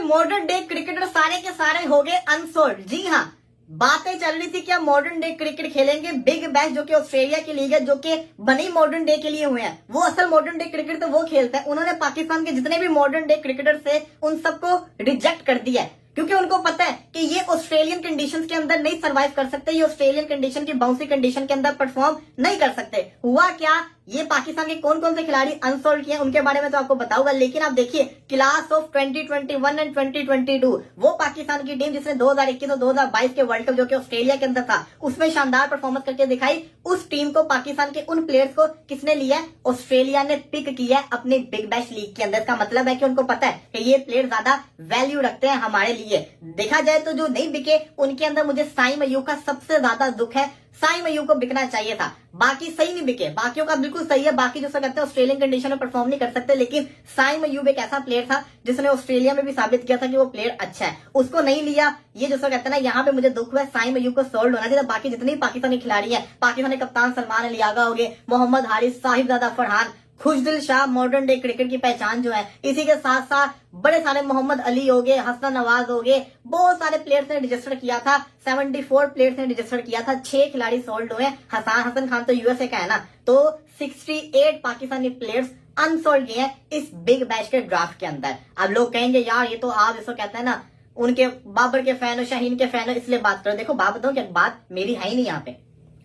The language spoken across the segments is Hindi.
मॉडर्न डे क्रिकेटर सारे के सारे हो गए अनसोल्ड। जी हाँ, बातें चल रही थी कि हम मॉडर्न डे क्रिकेट खेलेंगे। बिग बैश जो कि ऑस्ट्रेलिया की लीग है, जो कि बनी मॉडर्न डे के लिए हुए हैं, वो असल मॉडर्न डे क्रिकेट तो वो खेलता है। उन्होंने पाकिस्तान के जितने भी मॉडर्न डे क्रिकेटर थे उन सबको रिजेक्ट कर दिया है, क्योंकि उनको पता है कि ये ऑस्ट्रेलियन कंडीशंस के अंदर नहीं सर्वाइव कर सकते, ये ऑस्ट्रेलियन कंडीशन की बाउंसी कंडीशन के अंदर परफॉर्म नहीं कर सकते। हुआ क्या, ये पाकिस्तान के कौन कौन से खिलाड़ी अनसोल्ड किए उनके बारे में तो आपको बताऊंगा, लेकिन आप देखिए क्लास ऑफ 2021 एंड 2022, वो पाकिस्तान की टीम जिसने 2021 और 2022 के वर्ल्ड कप जो कि ऑस्ट्रेलिया के अंदर था उसमें शानदार परफॉर्मेंस करके दिखाई, उस टीम को, पाकिस्तान के उन प्लेयर्स को किसने लिया? ऑस्ट्रेलिया ने पिक किया है अपनी बिग बैश लीग के अंदर। इसका मतलब है कि उनको पता है कि ये प्लेयर ज्यादा वैल्यू रखते हैं हमारे लिए। देखा जाए तो जो नहीं बिके उनके अंदर मुझे साइम अयूब का सबसे ज्यादा दुख है। साइम अयूब को बिकना चाहिए था, बाकी सही नहीं बिके। बाकियों का बिल्कुल सही है, बाकी जो कहते हैं ऑस्ट्रेलियन कंडीशन में परफॉर्म नहीं कर सकते, लेकिन साइम अयूब एक ऐसा प्लेयर था जिसने ऑस्ट्रेलिया में भी साबित किया था कि वो प्लेयर अच्छा है, उसको नहीं लिया। ये जो कहते हैं ना, यहाँ पे मुझे दुख हुआ है। साइम अयूब को सोल्ड होना चाहिए। बाकी जितने पाकिस्तानी खिलाड़ी है, पाकिस्तानी कप्तान सलमान अली आगा हो गए, मोहम्मद हारिस, साहिबजादा फरहान, खुशदिल शाह, मॉडर्न डे क्रिकेट की पहचान जो है। इसी के साथ साथ बड़े सारे मोहम्मद अली हो गए, हसन नवाज हो गए, बहुत सारे प्लेयर्स ने रजिस्टर किया था। 74 प्लेयर्स ने रजिस्टर किया था, 6 खिलाड़ी सोल्ड हुए। हसन खान तो यूएसए का है ना, तो 68 पाकिस्तानी प्लेयर्स अनसोल्ड गए हैं इस बिग बैश के ड्राफ्ट के अंदर। अब लोग कहेंगे यार ये तो आप इसको कहते हैं ना, उनके बाबर के फैन हो, शाहीन के फैन हो, इसलिए बात करो। देखो बात बताऊं, क्या बात मेरी है ही नहीं यहाँ पे,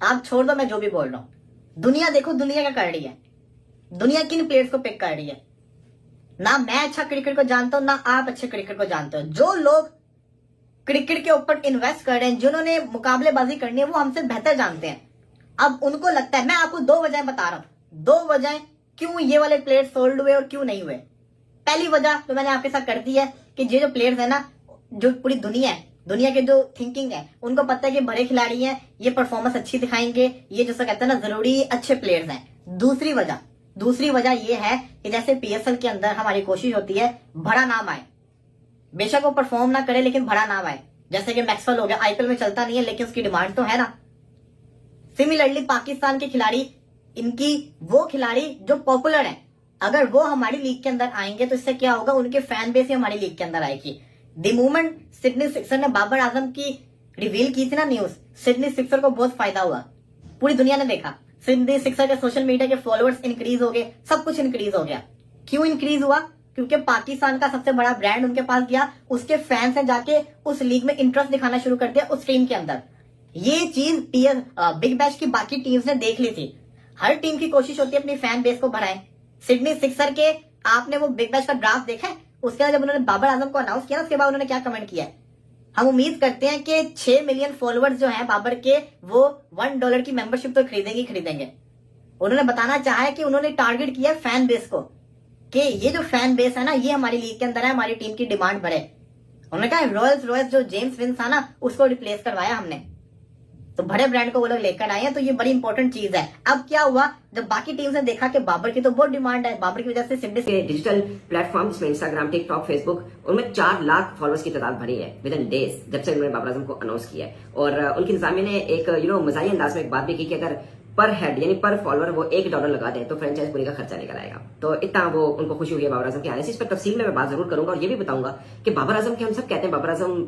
आप छोड़ दो मैं जो भी बोल रहा हूं। दुनिया देखो, दुनिया क्या कर रही है, दुनिया किन प्लेयर्स को पिक कर रही है। ना मैं अच्छा क्रिकेट को जानता हूं, ना आप अच्छे क्रिकेट को जानते हो। जो लोग क्रिकेट के ऊपर इन्वेस्ट कर रहे हैं, जिन्होंने मुकाबलेबाजी करनी है, वो हमसे बेहतर जानते हैं। अब उनको लगता है, मैं आपको 2 वजह बता रहा हूं, 2 वजह क्यों ये वाले प्लेयर सोल्ड हुए और क्यों नहीं हुए। पहली वजह तो मैंने आपके साथ कर दी है कि ये जो प्लेयर्स है ना, जो पूरी दुनिया है, दुनिया के जो थिंकिंग है, उनको पता है कि बड़े खिलाड़ी हैं, ये परफॉर्मेंस अच्छी दिखाएंगे, ये जो कहते हैं ना जरूरी अच्छे प्लेयर्स हैं। दूसरी वजह यह है कि जैसे पीएसएल के अंदर हमारी कोशिश होती है बड़ा नाम आए, बेशक वो परफॉर्म ना करे लेकिन बड़ा नाम आए। जैसे कि मैक्सवेल हो गया, आईपीएल में चलता नहीं है लेकिन उसकी डिमांड तो है ना। सिमिलरली पाकिस्तान के खिलाड़ी, इनकी वो खिलाड़ी जो पॉपुलर है, अगर वो हमारी लीग के अंदर आएंगे तो इससे क्या होगा, उनके फैन बेस ही हमारी लीग के अंदर आएगी। द मोमेंट सिडनी सिक्सर ने बाबर आजम की रिवील की थी ना न्यूज, सिडनी सिक्सर को बहुत फायदा हुआ, पूरी दुनिया ने देखा। सिडनी सिक्सर के सोशल मीडिया के फॉलोअर्स इंक्रीज हो गए, सब कुछ इंक्रीज हो गया। क्यों इंक्रीज हुआ? क्योंकि पाकिस्तान का सबसे बड़ा ब्रांड उनके पास गया, उसके फैंस ने जाके उस लीग में इंटरेस्ट दिखाना शुरू कर दिया उस टीम के अंदर। ये चीज बिग बैश की बाकी टीम्स ने देख ली थी। हर टीम की कोशिश होती है अपनी फैन बेस को बढ़ाए। सिडनी सिक्सर के आपने वो बिग बैश का ड्राफ्ट देखा है? उसके बाद जब उन्होंने बाबर आजम को अनाउंस किया, उसके बाद उन्होंने क्या कमेंट किया है? हम उम्मीद करते हैं कि 6 मिलियन फॉलोअर्स जो हैं बाबर के, वो $1 की मेंबरशिप तो खरीदेंगे। उन्होंने बताना चाहा है कि उन्होंने टारगेट किया फैन बेस को, कि ये जो फैन बेस है ना, ये हमारी लीग के अंदर है, हमारी टीम की डिमांड बढ़े। उन्होंने कहा रॉयल्स रॉयस जो जेम्स विंस था ना, उसको रिप्लेस करवाया हमने, तो बड़े ब्रांड को वो लोग लेकर आए हैं, तो ये बड़ी इंपॉर्टेंट चीज है। अब क्या हुआ, जब बाकी टीम्स ने देखा कि बाबर की तो बहुत डिमांड है, बाबर की वजह से सिडनी डिजिटल प्लेटफॉर्म जिसमें इंस्टाग्राम, टिकटॉक, फेसबुक, उनमें 4 लाख फॉलोअर्स की तादाद बढ़ी है विद इन डेज, जब से उन्होंने बाबर आजम को अनाउंस किया है। और उनकी इंतजामिया ने एक मजाही अंदाज में एक बात भी की कि अगर पर हेड यानी पर फॉलोअर वो $1 लगा दें तो फ्रेंचाइज पूरी का खर्चा निकल आएगा। तो इतना वो उनको खुशी हुई है बाबर आजम के आने से। इस पर तफसील में मैं बात जरूर करूंगा और ये भी बताऊंगा कि बाबर आजम के, हम सब कहते हैं बाबर आजम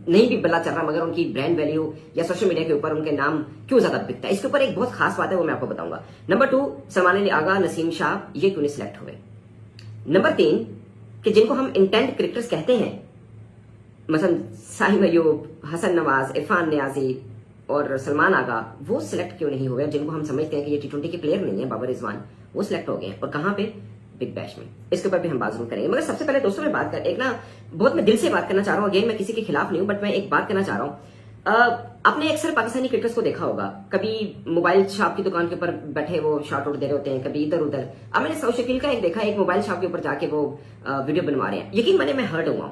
नहीं भी बल्ला चल रहा, मगर उनकी ब्रांड वैल्यू या सोशल मीडिया के ऊपर उनके नाम क्यों ज्यादा बिकता है, इसके ऊपर एक बहुत खास बात है, वो मैं आपको बताऊंगा। नंबर 2, सलमान अली आगा, नसीम शाह, ये क्यों नहीं सिलेक्ट हुए। नंबर 3, कि जिनको हम इंटेंट क्रिकेटर्स कहते हैं, मसलन साहिम अयूब, हसन नवाज, इरफान नियाजी और सलमान आगा, वो सिलेक्ट क्यों नहीं हुए। जिनको हम समझते हैं कि ये T20 के प्लेयर नहीं है, बाबर रिजवान, वो सिलेक्ट हो गए हैं। और कहां पे? बिग बैश में। इसके ऊपर भी हम बात जरूर करेंगे। मगर सबसे पहले दोस्तों, मैं बात कर एक ना बहुत मैं दिल से बात करना चाह रहा हूं। अगेन मैं किसी के खिलाफ नहीं हूं, बट मैं एक बात करना चाह रहा हूं। आपने अक्सर पाकिस्तानी क्रिकेटर्स को देखा होगा, कभी मोबाइल शॉप की दुकान के ऊपर बैठे वो शॉट आउट दे रहे होते हैं, कभी इधर उधर। अब मैंने सऊद शकील का एक देखा, एक मोबाइल शॉप के ऊपर जाके वो वीडियो बनवा रहे हैं। यकीन माने मैं हर्ट हुआ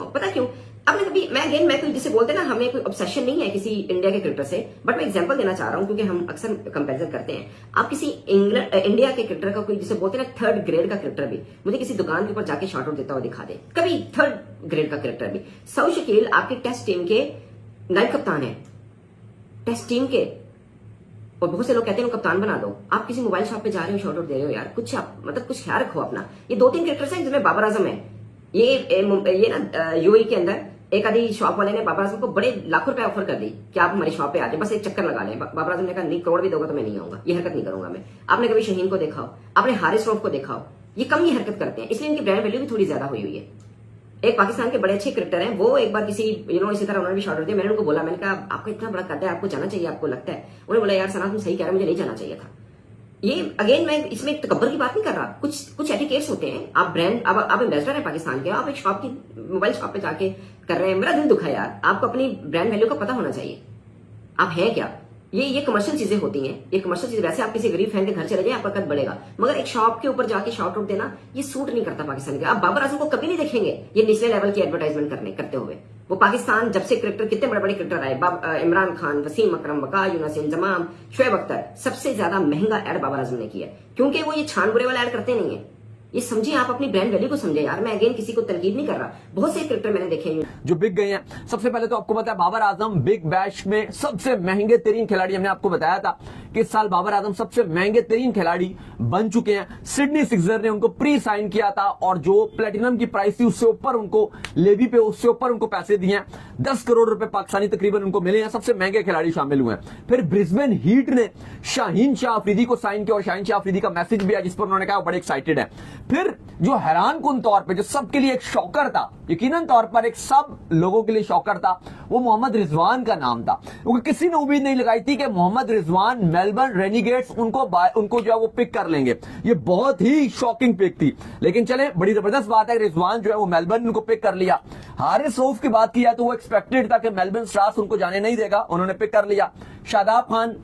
हूं। पता क्यों? आपने कभी, मैं कोई जिसे बोलते हैं ना, हमें कोई ऑब्सेशन नहीं है किसी इंडिया के क्रिकेटर से, बट मैं एग्जांपल देना चाह रहा हूं क्योंकि हम अक्सर कंपैरिजन करते हैं। आप किसी इंडिया के क्रिकेटर का, कोई जिसे बोलते हैं ना 3rd ग्रेड का क्रिकेटर भी मुझे किसी दुकान के ऊपर जाके शॉट आउट देता हुआ दिखा दे, कभी 3rd ग्रेड का क्रिकेटर भी। सऊद शकील आपके टेस्ट टीम के नायब कप्तान है, टेस्ट टीम के, और बहुत से लोग कहते हैं कप्तान बना दो। आप किसी मोबाइल शॉप पे जा रहे हो, शॉट आउट दे रहे हो, यार कुछ आप कुछ ख्याल रखो अपना। ये 2-3 क्रिकेटर्स हैं जिनमें बाबर आजम है, ये ना यूएई के अंदर एक आधी शॉप वाले ने बाबर आजम को बड़े लाखों रुपए ऑफर कर दी कि आप हमारी शॉप पे आ जाए, बस एक चक्कर लगा लें। बाबर आजम ने कहा नहीं, करोड़ भी दोगे तो मैं नहीं आऊंगा, ये हरकत नहीं करूंगा मैं। आपने कभी शहीन को देखा हो, आपने हारिस रऊफ को देखा हो, ये कम ही हरकत करते हैं, इसलिए इनकी ब्रांड वैल्यू भी थोड़ी ज्यादा हुई हुई है। एक पाकिस्तान के बड़े अच्छे क्रिकेटर हैं, वो एक बार किसी इसी तरह उन्होंने भी शॉट दिया। मैंने उनको बोला, मैंने कहा आपका इतना बड़ा कद है, आपको जाना चाहिए, आपको लगता है? उन्होंने बोला यार सना तुम सही कह रहे हो, मुझे नहीं जाना चाहिए था। ये अगेन मैं इसमें एक तकब्बर की बात नहीं कर रहा, कुछ एटिकेट्स होते हैं। आप ब्रांड, आप एम्बेसडर हैं पाकिस्तान के, आप एक शॉप की मोबाइल शॉप पे जाके कर रहे हैं, मेरा दिल दुखा यार। आपको अपनी ब्रांड वैल्यू का पता होना चाहिए, आप हैं क्या। ये कमर्शियल चीजें होती हैं, ये कमर्शियल चीजें। वैसे आप किसी गरीब फैन के घर चले जाए, आपका कद बढ़ेगा, मगर एक शॉप के ऊपर जाके शॉट आउट देना ये सूट नहीं करता पाकिस्तान के। आप बाबर आजम को कभी नहीं देखेंगे ये निचले लेवल की एडवर्टाइजमेंट करते हुए। वो पाकिस्तान जब से क्रिकेटर, कितने बड़े बड़े क्रिकेटर आए, इमरान खान, वसीम अकरम, वकार यूनुस, इंजमाम, शोएब अख्तर, सबसे ज्यादा महंगा एड बाबर आजम ने किया, क्योंकि वो ये छान बुरे वाला एड करते नहीं है। ये समझिए, आप अपनी ब्रांड वैल्यू को समझे यार। मैं अगेन किसी को तनकीद नहीं कर रहा, बहुत से क्रिकेटर मैंने देखे हैं जो बिक गए हैं। सबसे पहले तो आपको पता है बाबर आजम बिग बैश में सबसे महंगे तरीन खिलाड़ी, हमने आपको बताया था कि इस साल बाबर आजम सबसे महंगे तरीन खिलाड़ी बन चुके हैं। सिडनी सिक्सर ने उनको प्री साइन किया था और जो प्लेटिनम की प्राइस थी उससे ऊपर उनको लेवी पे, उससे ऊपर उनको पैसे दिए हैं। 10 करोड़ रुपए पाकिस्तानी तकरीबन उनको मिले हैं। सबसे महंगे खिलाड़ी शामिल हुए हैं। फिर ब्रिस्बेन हीट ने शाहीन शाह अफरीदी को साइन किया और शाहीन शाह अफरीदी का मैसेज भी आया जिस पर उन्होंने कहा बड़े एक्साइटेड है। फिर जो हैरान कुन तौर पे, जो सबके लिए एक शॉकर था, यकीनन तौर पर एक सब लोगों के लिए शॉकर था, वो मोहम्मद रिजवान का नाम था। क्योंकि किसी ने उम्मीद नहीं लगाई थी कि मोहम्मद रिजवान मेलबर्न रेनिगेट्स उनको जो है वो पिक कर लेंगे। ये बहुत ही शॉकिंग पिक थी, लेकिन चले बड़ी जबरदस्त बात है रिजवान जो है वो मेलबर्न उनको पिक कर लिया। हारिस रऊफ की बात किया तो वो एक्सपेक्टेड था कि मेलबर्न स्टार्स उनको जाने नहीं देगा, उन्होंने पिक कर लिया। शादाब खान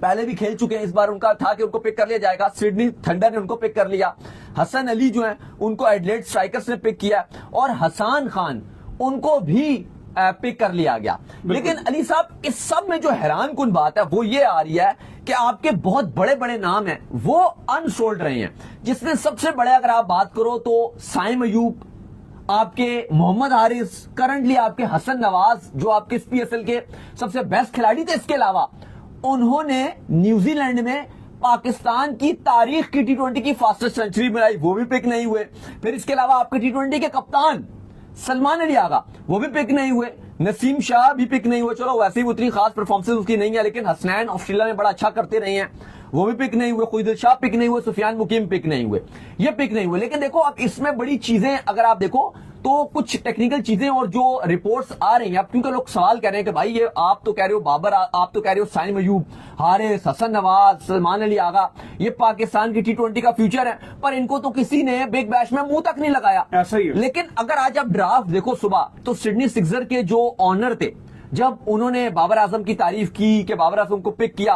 पहले भी खेल चुके हैं, इस बार उनका था कि उनको पिक कर लिया जाएगा। सिडनी थंडर ने उनको पिक कर लिया। हसन अली जो है उनको एडिलेड स्ट्राइकर्स ने पिक किया और हसन खान उनको भी पिक कर लिया गया। लेकिन अली साहब इस सब में जो हैरान कुन बात है वो ये आ रही है कि आपके बहुत बड़े बड़े नाम हैं वो अनसोल्ड रहे हैं, जिसमें सबसे बड़े अगर आप बात करो तो साइम अयूब, आपके मोहम्मद हारिस, करंटली आपके हसन नवाज जो आपके पीएसएल के सबसे बेस्ट खिलाड़ी थे। इसके अलावा उन्होंने न्यूजीलैंड में पाकिस्तान की तारीख की टी20 की फास्टेस्ट सेंचुरी बनाई, वो भी पिक नहीं हुए। फिर इसके अलावा आपके टी20 के कप्तान सलमान अली आगा वो भी पिक नहीं हुए। नसीम शाह भी पिक नहीं हुए, चलो वैसे ही उतनी खास परफॉर्मेंस उसकी नहीं है, लेकिन हसनैन ऑस्ट्रेलिया में बड़ा अच्छा करते रहे हैं, वो भी पिक नहीं हुए। खुदिल शाह पिक नहीं हुए, सुफियान मुकीम पिक नहीं हुए, ये पिक नहीं हुए। लेकिन देखो अब इसमें बड़ी चीजें अगर आप देखो तो कुछ टेक्निकल चीजें और जो रिपोर्ट्स आ रही हैं, अब क्योंकि लोग सवाल कर रहे हैं कि भाई ये आप तो कह रहे हो बाबर, आप तो कह रहे हो साइम अयूब, हारिस, हसन नवाज, सलमान अली आगा, ये पाकिस्तान की टी20 का फ्यूचर है, पर इनको तो किसी ने बिग बैश में मुंह तक नहीं लगाया। ऐसा ही है। लेकिन अगर आज आप ड्राफ्ट देखो सुबह, तो सिडनी सिक्सर के जो ऑनर थे, जब उन्होंने बाबर आजम की तारीफ की कि बाबर आजम को पिक किया,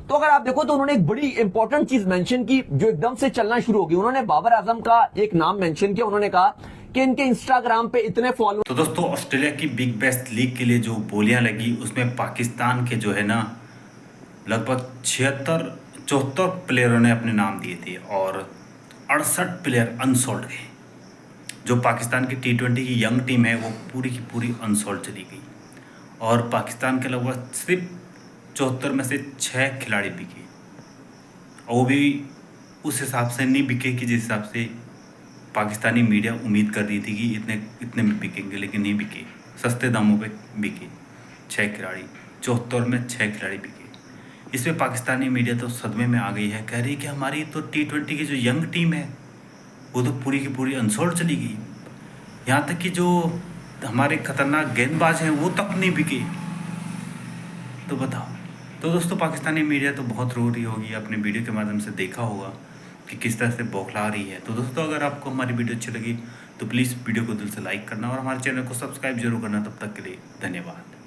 तो अगर आप देखो तो उन्होंने एक बड़ी इंपॉर्टेंट चीज मेंशन की जो एकदम से चलना शुरू होगी। उन्होंने बाबर आजम का एक नाम मेंशन किया, उन्होंने कहा कि इनके इंस्टाग्राम पे इतने फॉलो। तो दोस्तों ऑस्ट्रेलिया की बिग बेस्ट लीग के लिए जो बोलियां लगी उसमें पाकिस्तान के जो है ना लगभग 74 प्लेयरों ने अपने नाम दिए थे और 68 प्लेयर अनसोल्ड है। जो पाकिस्तान की टी20 की यंग टीम है वो पूरी की पूरी अनसोल्ड चली गई और पाकिस्तान के लगभग सिर्फ 74 में से 6 खिलाड़ी बिके, और वो भी उस हिसाब से नहीं बिके कि जिस हिसाब से पाकिस्तानी मीडिया उम्मीद कर रही थी कि इतने में बिकेंगे, लेकिन नहीं बिके। सस्ते दामों पे बिके 6 खिलाड़ी, 74 में 6 खिलाड़ी बिके। इसमें पाकिस्तानी मीडिया तो सदमे में आ गई है, कह रही है कि हमारी तो टी20 की जो यंग टीम है वो तो पूरी की पूरी अनसोल्ड चली गई, यहाँ तक कि जो हमारे खतरनाक गेंदबाज हैं वो तक नहीं बिके। तो बताओ। तो दोस्तों पाकिस्तानी मीडिया तो बहुत रो रही होगी, अपने वीडियो के माध्यम से देखा होगा कि किस तरह से बौखला रही है। तो दोस्तों अगर आपको हमारी वीडियो अच्छी लगी तो प्लीज़ वीडियो को दिल से लाइक करना और हमारे चैनल को सब्सक्राइब जरूर करना। तब तक के लिए धन्यवाद।